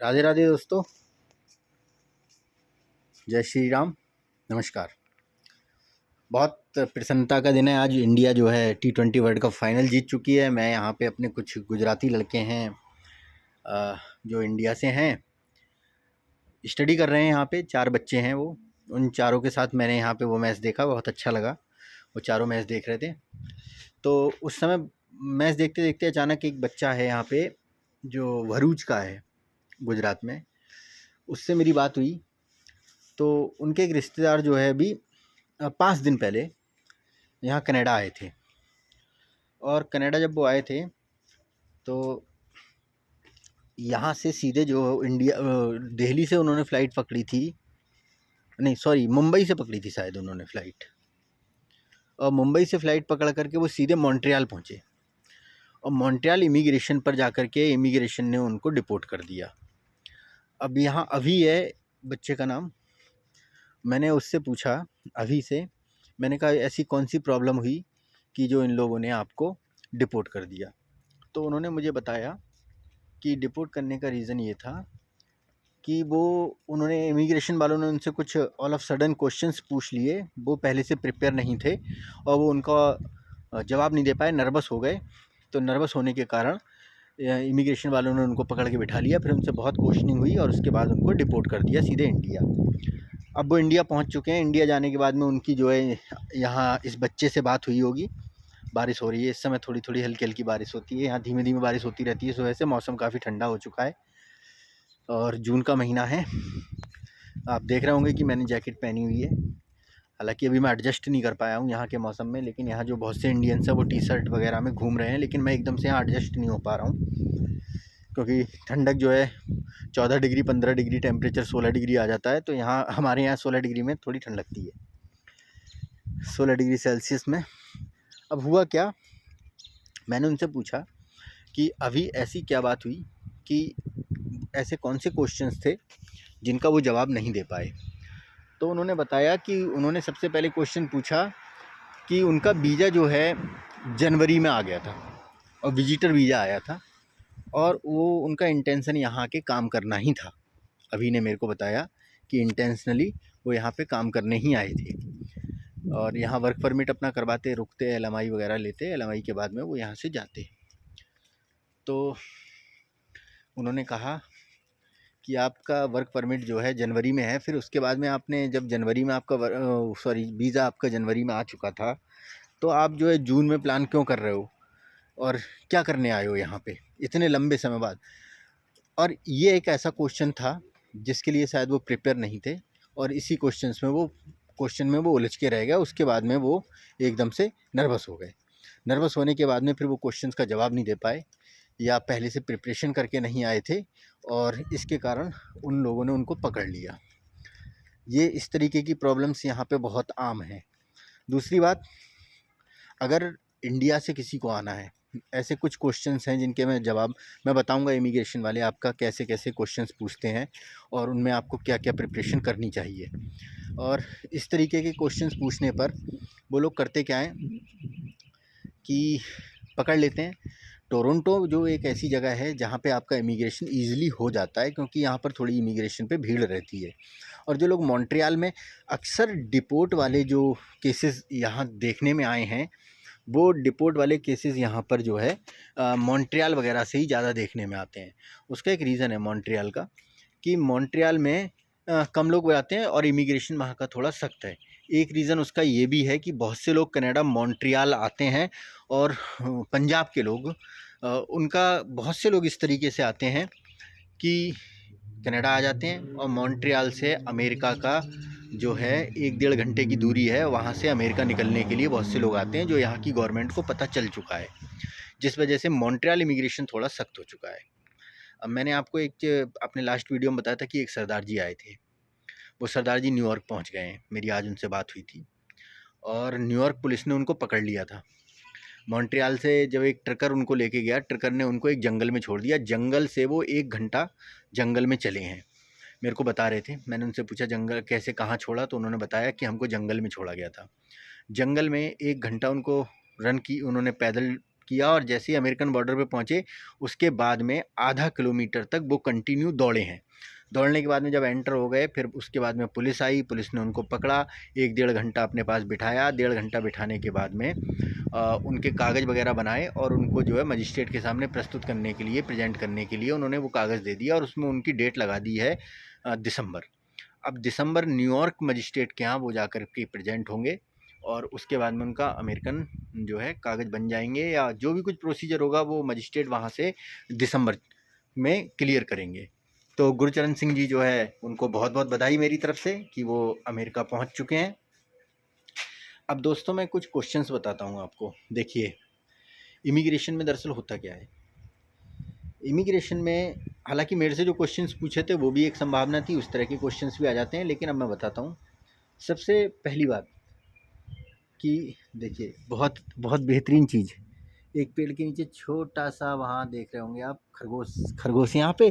राधे राधे दोस्तों, जय श्री राम, नमस्कार। बहुत प्रसन्नता का दिन है आज। इंडिया जो है T20 वर्ल्ड कप फाइनल जीत चुकी है। मैं यहाँ पे अपने कुछ गुजराती लड़के हैं जो इंडिया से हैं, स्टडी कर रहे हैं। यहाँ पे 4 बच्चे हैं, वो उन चारों के साथ मैंने यहाँ पे वो मैच देखा, बहुत अच्छा लगा। वो चारों मैच देख रहे थे, तो उस समय मैच देखते देखते अचानक एक बच्चा है यहाँ पे जो भरूच का है, गुजरात में, उससे मेरी बात हुई। तो उनके एक रिश्तेदार जो है अभी 5 दिन पहले यहाँ कनाडा आए थे, और कनाडा जब वो आए थे तो यहाँ से सीधे जो इंडिया दिल्ली से उन्होंने फ़्लाइट पकड़ी थी, नहीं सॉरी मुंबई से पकड़ी थी शायद उन्होंने फ़्लाइट, और मुंबई से फ़्लाइट पकड़ करके वो सीधे मॉन्ट्रियल पहुँचे, और मॉन्ट्रियल इमिग्रेशन पर जाकर के इमिग्रेशन ने उनको डिपोर्ट कर दिया। अब यहाँ अभी है बच्चे का नाम। मैंने उससे पूछा, अभी से, मैंने कहा ऐसी कौन सी प्रॉब्लम हुई कि जो इन लोगों ने आपको डिपोर्ट कर दिया। तो उन्होंने मुझे बताया कि डिपोर्ट करने का रीज़न ये था कि उन्होंने इमिग्रेशन वालों ने उनसे कुछ ऑल ऑफ सडन क्वेश्चंस पूछ लिए, वो पहले से प्रिपेयर नहीं थे और वो उनका जवाब नहीं दे पाए, नर्वस हो गए। तो नर्वस होने के कारण इमिग्रेशन वालों ने उनको पकड़ के बिठा लिया, फिर उनसे बहुत क्वेश्चनिंग हुई और उसके बाद उनको डिपोर्ट कर दिया सीधे इंडिया। अब वो इंडिया पहुंच चुके हैं। इंडिया जाने के बाद में उनकी जो है यहाँ इस बच्चे से बात हुई होगी। बारिश हो रही है इस समय, थोड़ी थोड़ी हल्की हल्की बारिश होती है यहाँ, धीमे धीमे बारिश होती रहती है। सुबह से मौसम काफ़ी ठंडा हो चुका है और जून का महीना है। आप देख रहे होंगे कि मैंने जैकेट पहनी हुई है। हालांकि अभी मैं एडजस्ट नहीं कर पाया हूँ यहाँ के मौसम में, लेकिन यहाँ जो बहुत से इंडियंस हैं वो टी शर्ट वगैरह में घूम रहे हैं, लेकिन मैं एकदम से यहाँ एडजस्ट नहीं हो पा रहा हूँ क्योंकि ठंडक जो है 14 डिग्री 15 डिग्री टेम्परेचर 16 डिग्री आ जाता है। तो यहाँ हमारे यहाँ 16 डिग्री में थोड़ी ठंड लगती है, 16 डिग्री सेल्सियस में। अब हुआ क्या, मैंने उनसे पूछा कि अभी ऐसी क्या बात हुई कि ऐसे कौन से क्वेश्चंस थे जिनका वो जवाब नहीं दे पाए। तो उन्होंने बताया कि उन्होंने सबसे पहले क्वेश्चन पूछा कि उनका वीज़ा जो है जनवरी में आ गया था और विजिटर वीज़ा आया था, और वो उनका इंटेंशन यहाँ के काम करना ही था। अभी ने मेरे को बताया कि इंटेंशनली वो यहाँ पे काम करने ही आए थे और यहाँ वर्क परमिट अपना करवाते, रुकते, LMI वगैरह लेते, LMI के बाद में वो यहाँ से जाते। तो उन्होंने कहा कि आपका वर्क परमिट जो है जनवरी में है, फिर उसके बाद में आपने जब जनवरी में आपका वीज़ा आपका जनवरी में आ चुका था, तो आप जो है जून में प्लान क्यों कर रहे हो और क्या करने आए हो यहाँ पे इतने लंबे समय बाद। और ये एक ऐसा क्वेश्चन था जिसके लिए शायद वो प्रिपेयर नहीं थे, और इसी क्वेश्चन में वो उलझ के रह गए। उसके बाद में वो एकदम से नर्वस हो गए। नर्वस होने के बाद में फिर वो क्वेश्चंस का जवाब नहीं दे पाए, या पहले से प्रिपरेशन करके नहीं आए थे, और इसके कारण उन लोगों ने उनको पकड़ लिया। ये इस तरीके की प्रॉब्लम्स यहाँ पे बहुत आम हैं। दूसरी बात, अगर इंडिया से किसी को आना है, ऐसे कुछ क्वेश्चंस हैं जिनके मैं बताऊंगा इमिग्रेशन वाले आपका कैसे कैसे क्वेश्चंस पूछते हैं और उनमें आपको क्या क्या प्रिपरेशन करनी चाहिए। और इस तरीके के क्वेश्चंस पूछने पर वो लोग करते क्या हैं कि पकड़ लेते हैं। टोरंटो जो एक ऐसी जगह है जहाँ पे आपका इमिग्रेशन ईज़िली हो जाता है, क्योंकि यहाँ पर थोड़ी इमिग्रेशन पे भीड़ रहती है। और जो लोग मॉन्ट्रियल में अक्सर डिपोर्ट वाले जो केसेस यहाँ देखने में आए हैं, वो डिपोर्ट वाले केसेस यहाँ पर जो है मॉन्ट्रियल वगैरह से ही ज़्यादा देखने में आते हैं। उसका एक रीज़न है मॉन्ट्रियल का, कि मॉन्ट्रियल में कम लोग आते हैं और इमिग्रेशन वहाँ का थोड़ा सख्त है। एक रीज़न उसका ये भी है कि बहुत से लोग कनाडा मॉन्ट्रियल आते हैं, और पंजाब के लोग उनका बहुत से लोग इस तरीके से आते हैं कि कनाडा आ जाते हैं और मॉन्ट्रियल से अमेरिका का जो है 1-1.5 घंटे की दूरी है, वहाँ से अमेरिका निकलने के लिए बहुत से लोग आते हैं, जो यहाँ की गवर्नमेंट को पता चल चुका है, जिस वजह से मॉन्ट्रियल इमिग्रेशन थोड़ा सख्त हो चुका है। अब मैंने आपको अपने लास्ट वीडियो में बताया था कि एक सरदार जी आए थे। वो सरदार जी न्यूयॉर्क पहुँच गए हैं, मेरी आज उनसे बात हुई थी, और न्यूयॉर्क पुलिस ने उनको पकड़ लिया था। मॉन्ट्रियल से जब एक ट्रकर उनको लेके गया, ट्रकर ने उनको एक जंगल में छोड़ दिया। जंगल से वो 1 घंटा जंगल में चले हैं, मेरे को बता रहे थे। मैंने उनसे पूछा जंगल कैसे, कहाँ छोड़ा, तो उन्होंने बताया कि हमको जंगल में छोड़ा गया था। जंगल में 1 घंटा उनको रन की, उन्होंने पैदल किया और जैसे ही अमेरिकन बॉर्डर पे पहुँचे उसके बाद में आधा किलोमीटर तक वो कंटिन्यू दौड़े हैं। दौड़ने के बाद में जब एंटर हो गए, फिर उसके बाद में पुलिस आई, पुलिस ने उनको पकड़ा, 1 डेढ़ घंटा अपने पास बिठाया। 1.5 घंटा बिठाने के बाद में उनके कागज़ वगैरह बनाए और उनको जो है मजिस्ट्रेट के सामने प्रस्तुत करने के लिए, प्रेजेंट करने के लिए उन्होंने वो कागज़ दे दिया और उसमें उनकी डेट लगा दी है दिसंबर। अब दिसंबर न्यूयॉर्क मजिस्ट्रेट के यहाँ वो जाकर के प्रेजेंट होंगे और उसके बाद में उनका अमेरिकन जो है कागज़ बन जाएंगे, या जो भी कुछ प्रोसीजर होगा वो मजिस्ट्रेट वहाँ से दिसंबर में क्लियर करेंगे। तो गुरचरण सिंह जी जो है उनको बहुत बहुत बधाई मेरी तरफ से कि वो अमेरिका पहुँच चुके हैं। अब दोस्तों मैं कुछ क्वेश्चंस बताता हूँ आपको। देखिए, इमिग्रेशन में दरअसल होता क्या है। इमिग्रेशन में हालांकि मेरे से जो क्वेश्चंस पूछे थे वो भी एक संभावना थी, उस तरह के क्वेश्चंस भी आ जाते हैं, लेकिन अब मैं बताता हूँ। सबसे पहली बात कि देखिए, बहुत बहुत बेहतरीन चीज़, एक पेड़ के नीचे छोटा सा वहाँ देख रहे होंगे आप खरगोश। खरगोश यहाँ पे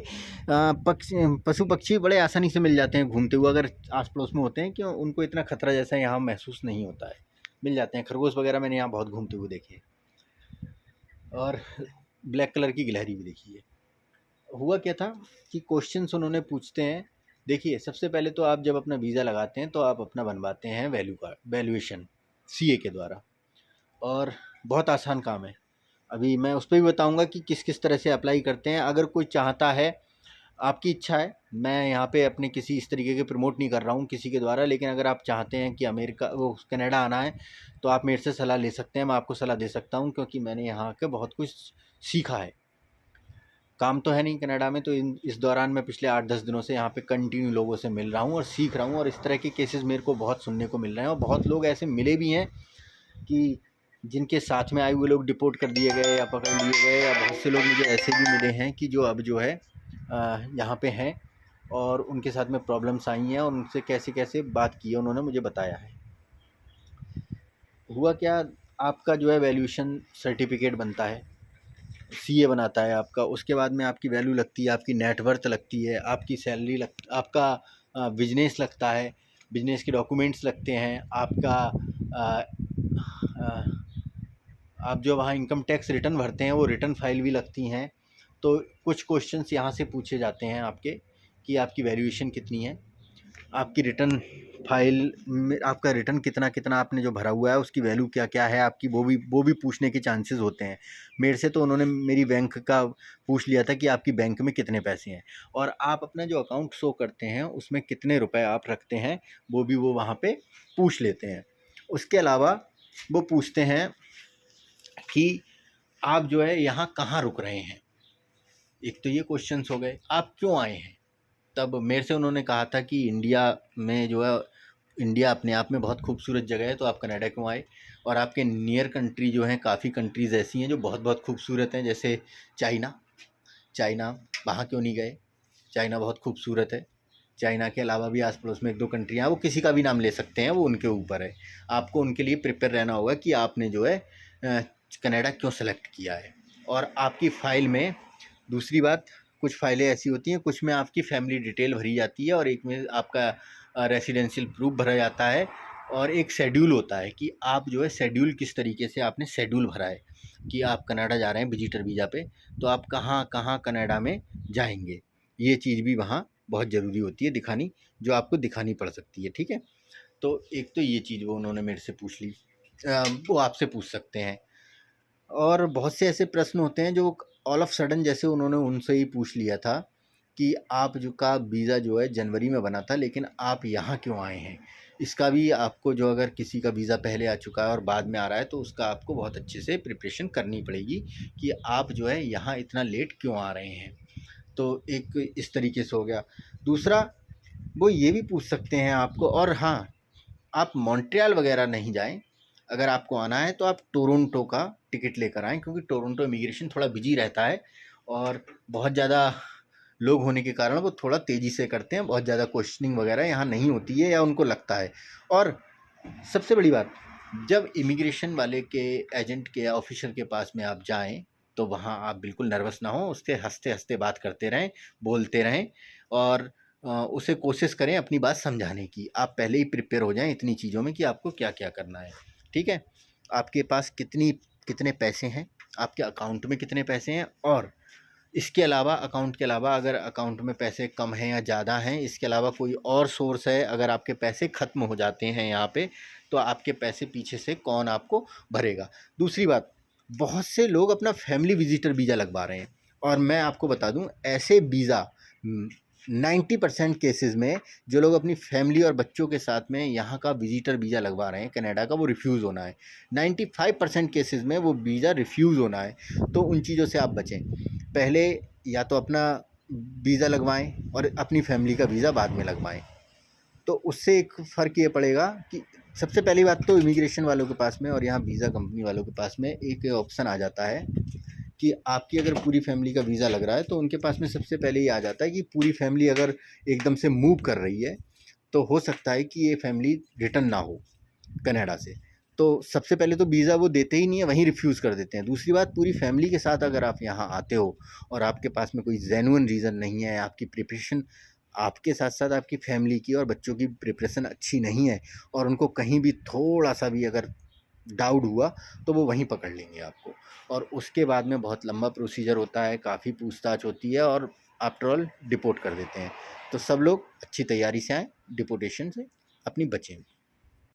पक्षी पशु पक्षी बड़े आसानी से मिल जाते हैं घूमते हुए, अगर आस पड़ोस में होते हैं कि उनको इतना खतरा जैसा यहाँ महसूस नहीं होता है, मिल जाते हैं खरगोश वगैरह। मैंने यहाँ बहुत घूमते हुए देखे और ब्लैक कलर की गिलहरी भी देखी है। हुआ क्या था कि क्वेश्चंस उन्होंने पूछते हैं। देखिए, सबसे पहले तो आप जब अपना वीज़ा लगाते हैं तो आप अपना बनवाते हैं वैल्यूएशन सीए के द्वारा, और बहुत आसान काम है। अभी मैं उस पर भी बताऊंगा कि किस किस तरह से अप्लाई करते हैं। अगर कोई चाहता है, आपकी इच्छा है, मैं यहाँ पे अपने किसी इस तरीके के प्रमोट नहीं कर रहा हूँ किसी के द्वारा, लेकिन अगर आप चाहते हैं कि अमेरिका वो कनाडा आना है तो आप मेरे से सलाह ले सकते हैं। मैं आपको सलाह दे सकता हूँ क्योंकि मैंने यहाँ के बहुत कुछ सीखा है। काम तो है नहीं कनाडा में, तो इस दौरान मैं पिछले 8-10 दिनों से यहाँ पे कंटिन्यू लोगों से मिल रहा हूँ और सीख रहा हूँ, और इस तरह के केसेस मेरे को बहुत सुनने को मिल रहे हैं। और बहुत लोग ऐसे मिले भी हैं कि जिनके साथ में आए हुए लोग डिपोर्ट कर दिए गए या पकड़ लिए गए, या बहुत से लोग मुझे ऐसे भी मिले हैं कि जो अब जो है यहाँ पे हैं और उनके साथ में प्रॉब्लम्स आई हैं और उनसे कैसे कैसे बात की है उन्होंने मुझे बताया है। हुआ क्या, आपका जो है वैल्यूएशन सर्टिफिकेट बनता है, सीए बनाता है आपका। उसके बाद में आपकी वैल्यू लगती है, आपकी नेटवर्थ लगती है, आपकी सैलरी आपका बिजनेस लगता है, बिजनेस के डॉक्यूमेंट्स लगते हैं, आपका आप जो वहाँ इनकम टैक्स रिटर्न भरते हैं वो रिटर्न फाइल भी लगती हैं। तो कुछ क्वेश्चंस यहाँ से पूछे जाते हैं आपके कि आपकी वैल्यूएशन कितनी है, आपकी रिटर्न फाइल में आपका रिटर्न कितना कितना आपने जो भरा हुआ है उसकी वैल्यू क्या क्या है आपकी, वो भी पूछने के चांसेस होते हैं। मेरे से तो उन्होंने मेरी बैंक का पूछ लिया था कि आपकी बैंक में कितने पैसे हैं, और आप अपना जो अकाउंट शो करते हैं उसमें कितने रुपए आप रखते हैं वो वहाँ पे पूछ लेते हैं। उसके अलावा वो पूछते हैं कि आप जो है यहाँ कहाँ रुक रहे हैं। एक तो ये क्वेश्चंस हो गए, आप क्यों आए हैं। तब मेरे से उन्होंने कहा था कि इंडिया में जो है, इंडिया अपने आप में बहुत खूबसूरत जगह है, तो आप कनाडा क्यों आए। और आपके नियर कंट्री जो हैं, काफ़ी कंट्रीज़ ऐसी हैं जो बहुत बहुत खूबसूरत हैं, जैसे चाइना। चाइना वहाँ क्यों नहीं गए, चाइना बहुत खूबसूरत है। चाइना के अलावा भी आस पड़ोस में 1-2 कंट्रियाँ हैं, वो किसी का भी नाम ले सकते हैं, वो उनके ऊपर है। आपको उनके लिए प्रिपेयर रहना होगा कि आपने जो है कनाडा क्यों सेलेक्ट किया है। और आपकी फ़ाइल में दूसरी बात, कुछ फ़ाइलें ऐसी होती हैं, कुछ में आपकी फैमिली डिटेल भरी जाती है और एक में आपका रेसिडेंशियल प्रूफ भरा जाता है, और एक शेड्यूल होता है कि आप जो है शेड्यूल किस तरीके से आपने शेड्यूल भरा है कि आप कनाडा जा रहे हैं विजिटर वीज़ा पे, तो आप कहाँ कहाँ कनाडा में जाएंगे। ये चीज़ भी वहाँ बहुत ज़रूरी होती है दिखानी, जो आपको दिखानी पड़ सकती है। ठीक है, तो एक तो ये चीज़ वो उन्होंने मेरे से पूछ ली, वो आपसे पूछ सकते हैं। और बहुत से ऐसे प्रश्न होते हैं जो ऑल ऑफ सडन, जैसे उन्होंने उनसे ही पूछ लिया था कि आप जो का वीज़ा जो है जनवरी में बना था, लेकिन आप यहाँ क्यों आए हैं। इसका भी आपको, जो अगर किसी का वीज़ा पहले आ चुका है और बाद में आ रहा है, तो उसका आपको बहुत अच्छे से प्रिपरेशन करनी पड़ेगी कि आप जो है यहाँ इतना लेट क्यों आ रहे हैं। तो एक इस तरीके से हो गया। दूसरा, वो ये भी पूछ सकते हैं आपको, और हाँ, आप मॉन्ट्रियल वगैरह नहीं जाएं। अगर आपको आना है तो आप टोरंटो का टिकट लेकर आएँ, क्योंकि टोरंटो इमिग्रेशन थोड़ा बिजी रहता है और बहुत ज़्यादा लोग होने के कारण वो थोड़ा तेज़ी से करते हैं। बहुत ज़्यादा क्वेश्चनिंग वगैरह यहाँ नहीं होती है, या उनको लगता है। और सबसे बड़ी बात, जब इमिग्रेशन वाले के एजेंट के या ऑफिसर के पास में आप जाएं, तो वहाँ आप बिल्कुल नर्वस ना हो, उससे हंसते हंसते बात करते रहें, बोलते रहें, और उसे कोशिश करें अपनी बात समझाने की। आप पहले ही प्रिपेयर हो जाएं इतनी चीज़ों में कि आपको क्या क्या करना है। ठीक है, आपके पास कितने पैसे हैं, आपके अकाउंट में कितने पैसे हैं, और इसके अलावा अकाउंट के अलावा अगर अकाउंट में पैसे कम हैं या ज़्यादा हैं, इसके अलावा कोई और सोर्स है, अगर आपके पैसे ख़त्म हो जाते हैं यहाँ पे, तो आपके पैसे पीछे से कौन आपको भरेगा। दूसरी बात, बहुत से लोग अपना फैमिली विजिटर वीज़ा लगवा रहे हैं, और मैं आपको बता दूं ऐसे वीज़ा 90% केसेस में जो लोग अपनी फैमिली और बच्चों के साथ में यहाँ का विजिटर वीज़ा लगवा रहे हैं कनाडा का, वो रिफ्यूज़ होना है। 95% केसेस में वो वीज़ा रिफ्यूज़ होना है। तो उन चीज़ों से आप बचें। पहले या तो अपना वीज़ा लगवाएं और अपनी फैमिली का वीज़ा बाद में लगवाएं। तो उससे एक फ़र्क ये पड़ेगा कि सबसे पहली बात तो इमिग्रेशन वालों के पास में और यहाँ वीज़ा कंपनी वालों के पास में एक ऑप्शन आ जाता है कि आपकी अगर पूरी फैमिली का वीज़ा लग रहा है तो उनके पास में सबसे पहले ये आ जाता है कि पूरी फैमिली अगर एकदम से मूव कर रही है तो हो सकता है कि ये फैमिली रिटर्न ना हो कनाडा से। तो सबसे पहले तो वीज़ा वो देते ही नहीं है, वहीं रिफ्यूज़ कर देते हैं। दूसरी बात, पूरी फैमिली के साथ अगर आप यहाँ आते हो और आपके पास में कोई जेन्युइन रीज़न नहीं है, आपकी प्रिपरेशन आपके साथ साथ आपकी फैमिली की और बच्चों की प्रिपरेशन अच्छी नहीं है, और उनको कहीं भी थोड़ा सा भी अगर डाउट हुआ तो वो वहीं पकड़ लेंगे आपको, और उसके बाद में बहुत लंबा प्रोसीजर होता है, काफ़ी पूछताछ होती है, और आफ्टर ऑल डिपोर्ट कर देते हैं। तो सब लोग अच्छी तैयारी से आएँ, डिपोर्टेशन से अपनी बचें।